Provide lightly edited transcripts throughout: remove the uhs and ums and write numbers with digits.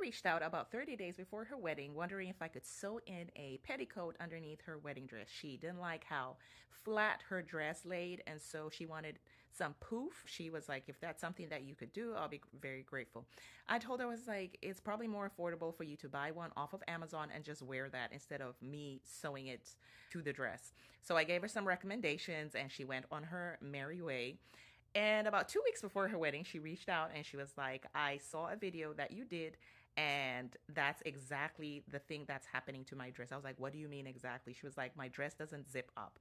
reached out about 30 days before her wedding, wondering if I could sew in a petticoat underneath her wedding dress. She didn't like how flat her dress laid, and so she wanted some poof. She was like, if that's something that you could do, I'll be very grateful. I told her, I was like, it's probably more affordable for you to buy one off of Amazon and just wear that instead of me sewing it to the dress. So I gave her some recommendations, and she went on her merry way. And about 2 weeks before her wedding, she reached out and she was like, I saw a video that you did, and that's exactly the thing that's happening to my dress. I was like, what do you mean exactly? She was like, my dress doesn't zip up.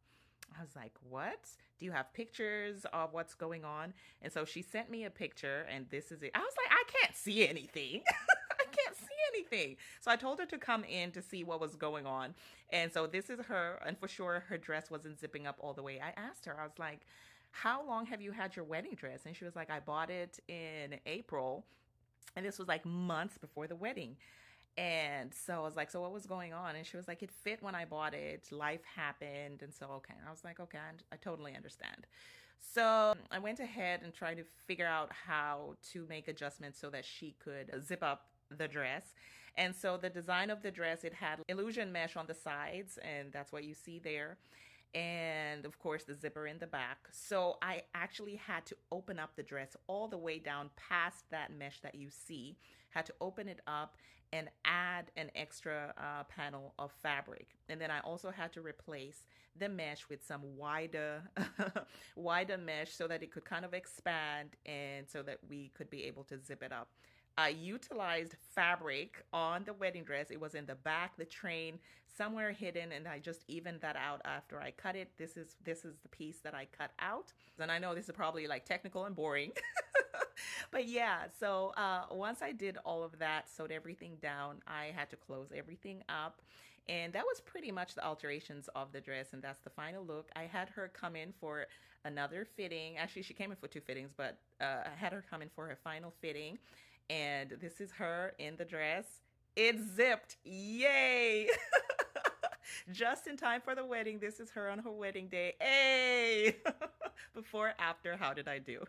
I was like, what? Do you have pictures of what's going on? And so she sent me a picture, and this is it. I was like, I can't see anything. I can't see anything. So I told her to come in to see what was going on. And so this is her, and for sure, her dress wasn't zipping up all the way. I asked her, I was like, how long have you had your wedding dress? And she was like, I bought it in April. And this was like months before the wedding. And so I was like, so what was going on? And she was like, it fit when I bought it. Life happened. And so, okay. I was like, okay, I totally understand. So I went ahead and tried to figure out how to make adjustments so that she could zip up the dress. And so the design of the dress, it had illusion mesh on the sides, and that's what you see there, and of course the zipper in the back. So I actually had to open up the dress all the way down past that mesh that you see, had to open it up and add an extra panel of fabric. And then I also had to replace the mesh with some wider wider mesh so that it could kind of expand, and so that we could be able to zip it up. I utilized fabric on the wedding dress. It was in the back, the train, somewhere hidden, and I just evened that out after I cut it. This is the piece that I cut out. And I know this is probably like technical and boring. But yeah, so once I did all of that, sewed everything down, I had to close everything up. And that was pretty much the alterations of the dress, and that's the final look. I had her come in for another fitting. Actually, she came in for two fittings, but I had her come in for her final fitting. And this is her in the dress. It's zipped. Yay! Just in time for the wedding. This is her on her wedding day. Hey! Before, after, how did I do?